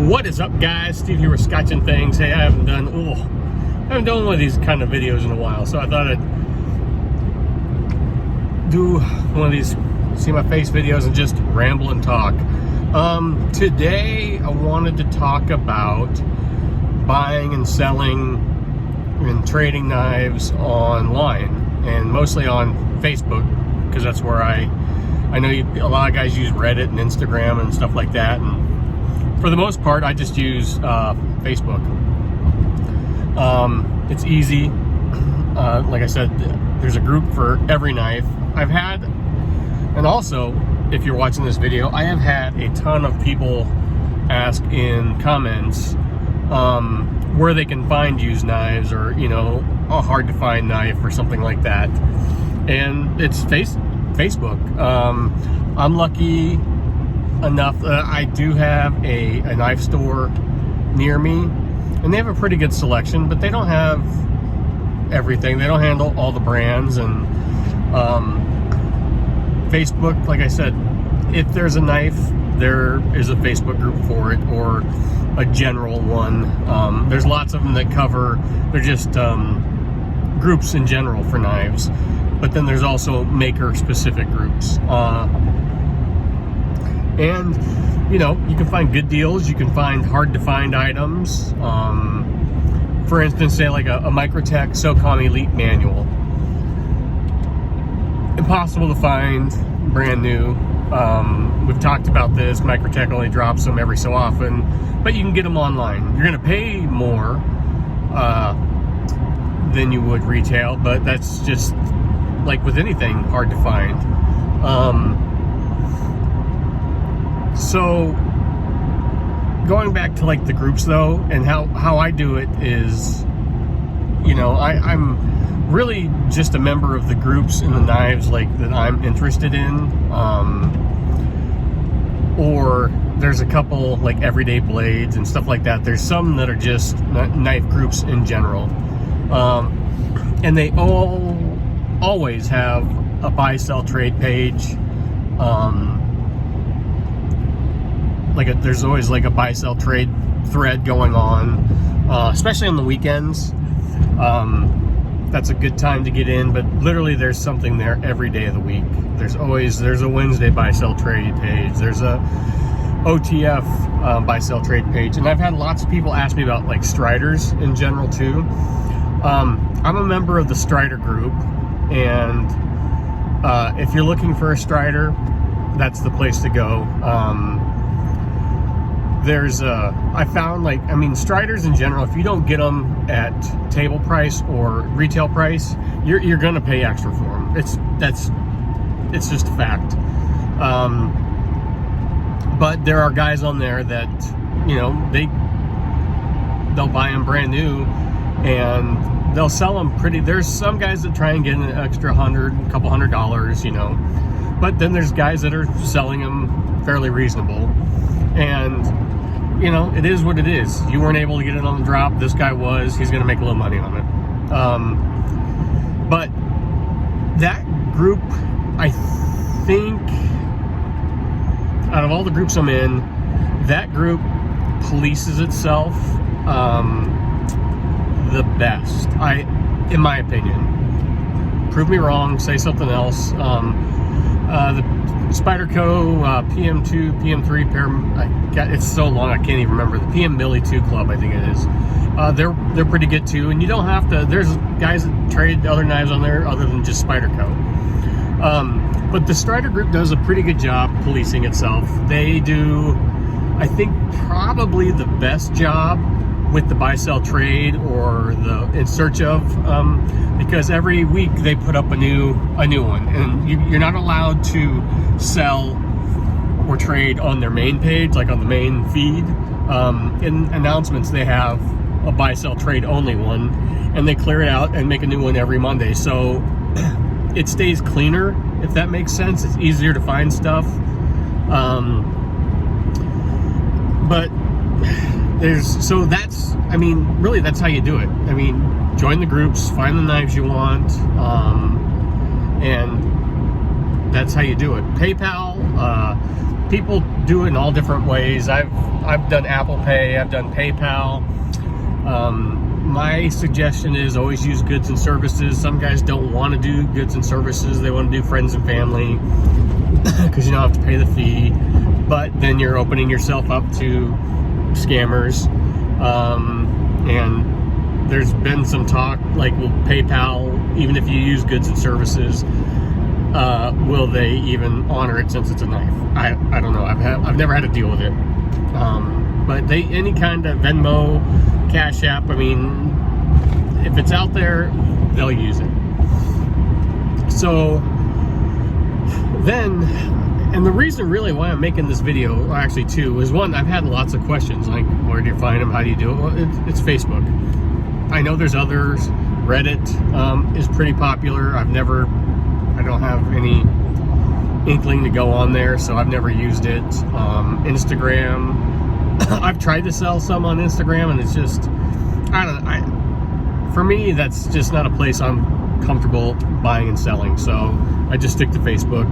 What is up, guys? Steve here with Scotch and Things. Hey, I haven't done one of these kind of videos in a while, so I thought I'd do one of these see my face videos and just ramble and talk. Today I wanted to talk about buying and selling and trading knives online, and mostly on Facebook, because that's where I know a lot of guys use Reddit and Instagram and stuff like that, and for the most part, I just use Facebook. It's easy. Like I said, there's a group for every knife. I've had, and also, if you're watching this video, I have had a ton of people ask in comments where they can find used knives, or a hard to find knife or something like that. And it's Facebook. I'm lucky enough that I do have a knife store near me, and they have a pretty good selection, but they don't have everything. They don't handle all the brands. And Facebook, like I said, if there's a knife, there is a Facebook group for it, or a general one. There's lots of them that cover, they're just groups in general for knives, but then there's also maker specific groups. And you can find good deals, you can find hard to find items. For instance, say like a Microtech SOCOM Elite manual. Impossible to find, brand new. We've talked about this. Microtech only drops them every so often, but you can get them online. You're going to pay more than you would retail, but that's just like with anything hard to find. So going back to like the groups though, and how I do it is, I'm really just a member of the groups in the knives like that I'm interested in. Or there's a couple like Everyday Blades and stuff like that. There's some that are just knife groups in general. And they always have a buy sell trade page. There's always like a buy sell trade thread going on, especially on the weekends. That's a good time to get in, but literally there's something there every day of the week. There's a Wednesday buy sell trade page. There's a OTF buy sell trade page, and I've had lots of people ask me about like Striders in general too. I'm a member of the Strider group, and if you're looking for a Strider, that's the place to go. I found Striders in general, if you don't get them at table price or retail price, you're gonna pay extra for them. It's just a fact. But there are guys on there that, they'll buy them brand new and they'll sell them there's some guys that try and get an extra couple $100, but then there's guys that are selling them fairly reasonable. And it is what it is. You weren't able to get it on the drop. This guy was. He's going to make a little money on it. But that group, I think, out of all the groups I'm in, that group polices itself the best, in my opinion. Prove me wrong. Say something else. The Spyderco PM2, PM3 it's so long I can't even remember. The PM Millie 2 Club, I think it is. They're pretty good too, and you don't have to. There's guys that trade other knives on there other than just Spyderco. But the Strider group does a pretty good job policing itself. They do, I think, probably the best job with the buy sell trade or the in search of, because every week they put up a new one, and you're not allowed to sell or trade on their main page, like on the main feed. In announcements they have a buy sell trade only one, and they clear it out and make a new one every Monday, so it stays cleaner, if that makes sense. It's easier to find stuff. But really that's how you do it. Join the groups, find the knives you want, and that's how you do it. PayPal, people do it in all different ways. I've done Apple Pay, I've done PayPal. My suggestion is always use goods and services. Some guys don't want to do goods and services. They want to do friends and family because you don't have to pay the fee. But then you're opening yourself up to scammers. And there's been some talk, like, will PayPal, even if you use goods and services, will they even honor it since it's a knife? I don't know. I've never had to deal with it. But any kind of Venmo, Cash App, I mean, if it's out there, they'll use it. So then, and the reason really why I'm making this video, or actually two, is one, I've had lots of questions, like, where do you find them, how do you do it? Well, it's Facebook. I know there's others. Reddit is pretty popular. I don't have any inkling to go on there, so I've never used it. Instagram, I've tried to sell some on Instagram, and it's just, for me, that's just not a place I'm comfortable buying and selling, so I just stick to Facebook.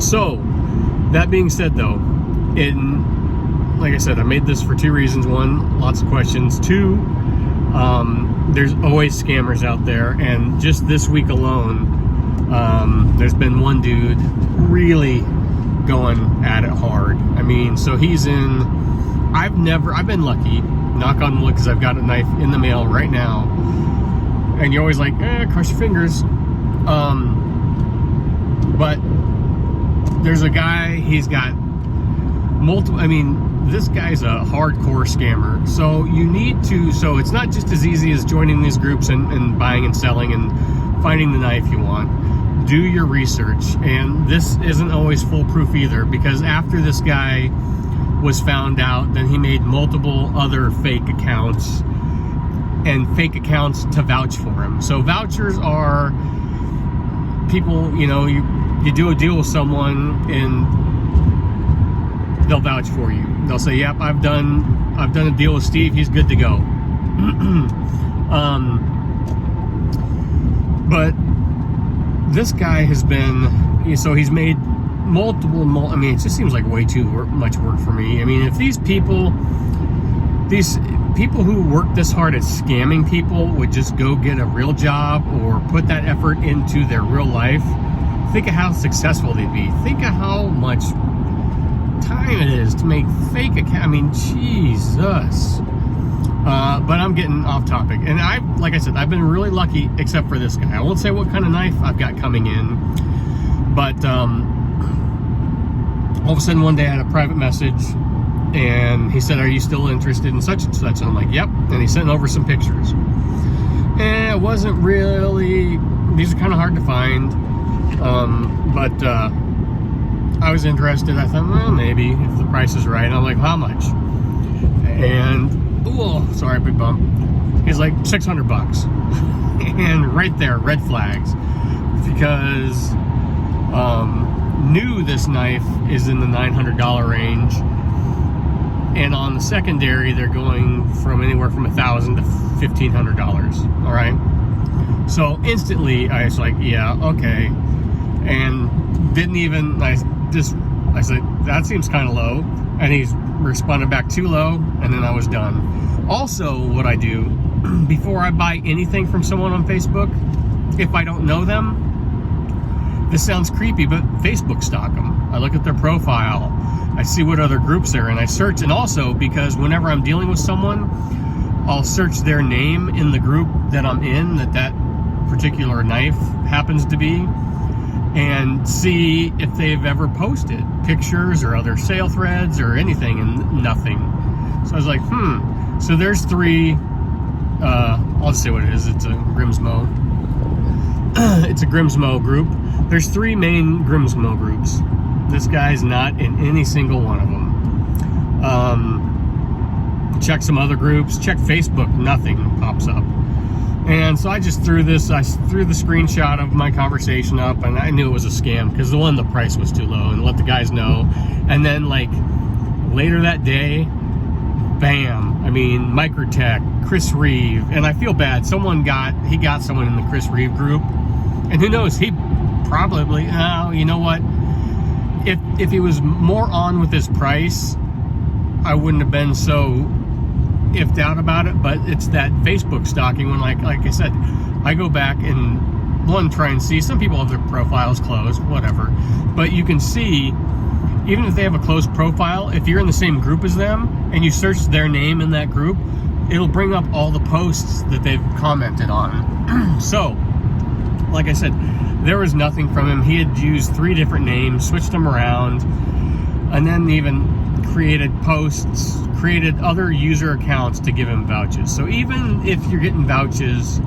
So that being said, though, like I said, I made this for two reasons. One, lots of questions. Two, there's always scammers out there, and just this week alone, there's been one dude really going at it hard. I mean, so he's in, I've been lucky, knock on wood, because I've got a knife in the mail right now, and you're always like, cross your fingers. But there's a guy, he's got multiple, I mean, this guy's a hardcore scammer. So you need to, so it's not just as easy as joining these groups and buying and selling and finding the knife you want. Do your research, and this isn't always foolproof either, because after this guy was found out, then he made multiple other fake accounts, and fake accounts to vouch for him. So vouchers are people, you know, you do a deal with someone and they'll vouch for you. They'll say, yep, I've done a deal with Steve, he's good to go. But this guy has been, so he's made multiple, I mean, it just seems like way too much work for me. I mean, if these people who work this hard at scamming people would just go get a real job or put that effort into their real life, think of how successful they'd be. Think of how much time it is to make fake accounts. I mean, Jesus. But I'm getting off topic. And like I said, I've been really lucky, except for this guy. I won't say what kind of knife I've got coming in, but all of a sudden one day I had a private message, and he said, are you still interested in such and such? And I'm like, yep. And he sent over some pictures. And it wasn't really, these are kind of hard to find, but I was interested. I thought, well, maybe if the price is right. And I'm like, how much? And, oh, sorry, big bump. He's like, $600. And right there, red flags, because new this knife is in the $900 range, and on the secondary they're going from anywhere from $1,000 to $1,500. All right, so instantly I was like, yeah, okay, and didn't even, I said, that seems kind of low, and he's responded back too low, and then I was done. Also, what I do before I buy anything from someone on Facebook, if I don't know them, this sounds creepy, but Facebook stalk them. I look at their profile, I see what other groups they're in, I search, and also because whenever I'm dealing with someone, I'll search their name in the group that I'm in, that particular knife happens to be, and see if they've ever posted pictures or other sale threads or anything, and nothing. So I was like, so there's three, I'll just say what it is, it's a Grimsmo. It's a Grimsmo group. There's three main Grimsmo groups. This guy's not in any single one of them. Check some other groups, check Facebook, nothing pops up. And so I just threw the screenshot of my conversation up, and I knew it was a scam because the price was too low, and let the guys know. And then like later that day, bam, I mean, Microtech, Chris Reeve, and I feel bad. He got someone in the Chris Reeve group, and who knows, he Probably. You know what? If he was more on with his price, I wouldn't have been so iffed out about it. But it's that Facebook stalking when, like I said, I go back and try and see. Some people have their profiles closed, whatever. But you can see, even if they have a closed profile, if you're in the same group as them and you search their name in that group, it'll bring up all the posts that they've commented on. So, like I said, there was nothing from him. He had used 3 different names, switched them around, and then even created posts, created other user accounts to give him vouchers. So even if you're getting vouchers,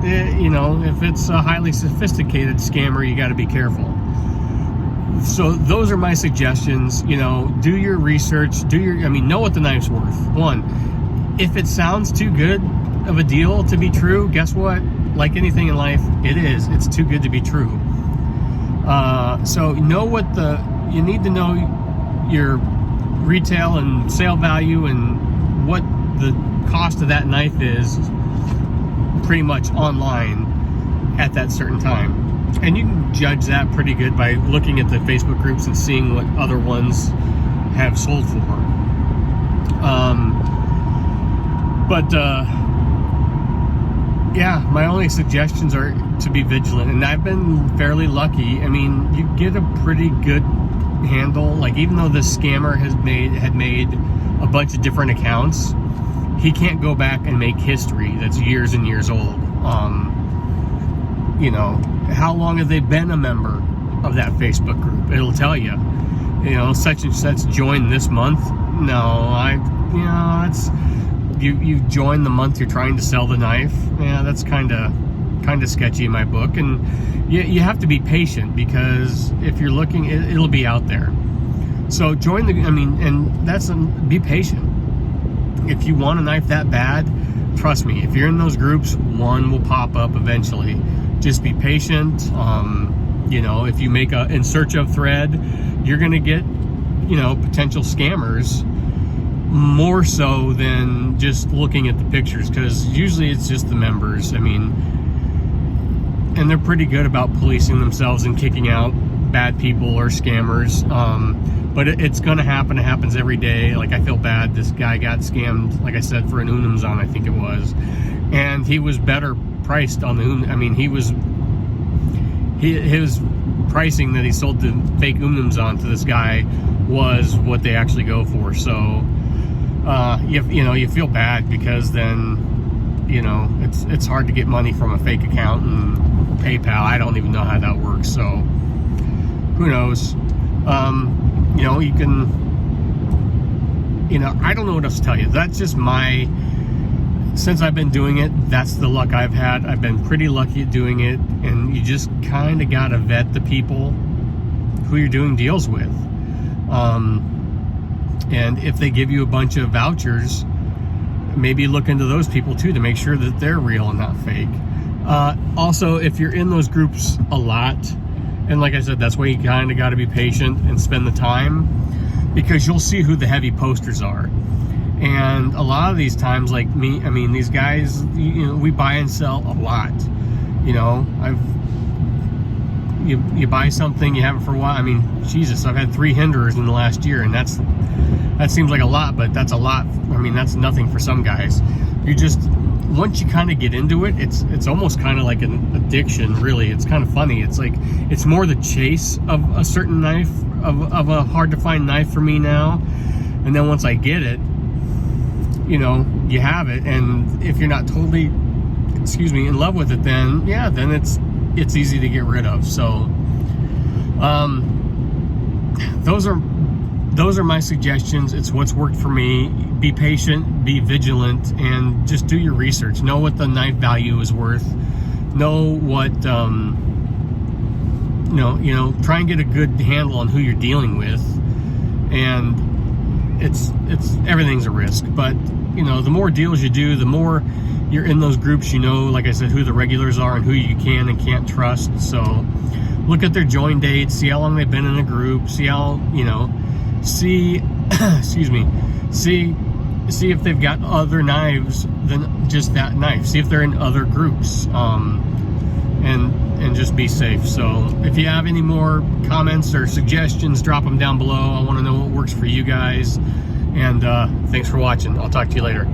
you know, if it's a highly sophisticated scammer, you got to be careful. So those are my suggestions. You know, do your research, know what the knife's worth. One, if it sounds too good of a deal to be true, guess what? Like anything in life, it's too good to be true. So you need to know your retail and sale value and what the cost of that knife is pretty much online at that certain time. And you can judge that pretty good by looking at the Facebook groups and seeing what other ones have sold for. Yeah, my only suggestions are to be vigilant. And I've been fairly lucky. I mean, you get a pretty good handle. Like, even though this scammer had made a bunch of different accounts, he can't go back and make history that's years and years old. You know, how long have they been a member of that Facebook group? It'll tell you, you know, such and such joined this month. You joined the month you're trying to sell the knife. Yeah, that's kind of sketchy in my book. And you have to be patient, because if you're looking, it'll be out there. So be patient. If you want a knife that bad, trust me, if you're in those groups, one will pop up eventually. Just be patient. You know, if you make a in search of thread, you're going to get, you know, potential scammers more so than just looking at the pictures, because usually it's just the members. I mean, and they're pretty good about policing themselves and kicking out bad people or scammers. But it's going to happen. It happens every day. Like, I feel bad. This guy got scammed, like I said, for an Unumzon, I think it was. And he was better priced on the Unumzon. I mean, his pricing that he sold the fake Unumzon to this guy was what they actually go for. So, you feel bad, because then, you know, it's hard to get money from a fake account and PayPal. I don't even know how that works. So, who knows? You know, you can, you know, I don't know what else to tell you. That's just since I've been doing it, that's the luck I've had. I've been pretty lucky at doing it, and you just kind of got to vet the people who you're doing deals with. And if they give you a bunch of vouchers, maybe look into those people too, to make sure that they're real and not fake. Also, if you're in those groups a lot, and like I said, that's why you kind of got to be patient and spend the time, because you'll see who the heavy posters are. And a lot of these times, like me, I mean, these guys, you know, we buy and sell a lot. You know, you buy something, you have it for a while. I mean, Jesus, I've had 3 Hinderers in the last year, and that seems like a lot, but that's a lot. I mean, that's nothing for some guys. Once you kind of get into it, it's almost kind of like an addiction, really. It's kind of funny. It's like, it's more the chase of a certain knife, of a hard to find knife for me now. And then once I get it, you know, you have it. And if you're not totally, in love with it, then yeah, then it's easy to get rid of. So, those are my suggestions. It's what's worked for me. Be patient, be vigilant, and just do your research. Know what the knife value is worth. Know what, try and get a good handle on who you're dealing with. And it's everything's a risk. But, you know, the more deals you do, the more you're in those groups, you know, like I said, who the regulars are and who you can and can't trust. So look at their join dates, see how long they've been in a group, see how, you know, see if they've got other knives than just that knife. See if they're in other groups. and just be safe. So if you have any more comments or suggestions, drop them down below. I want to know what works for you guys. And thanks for watching. I'll talk to you later.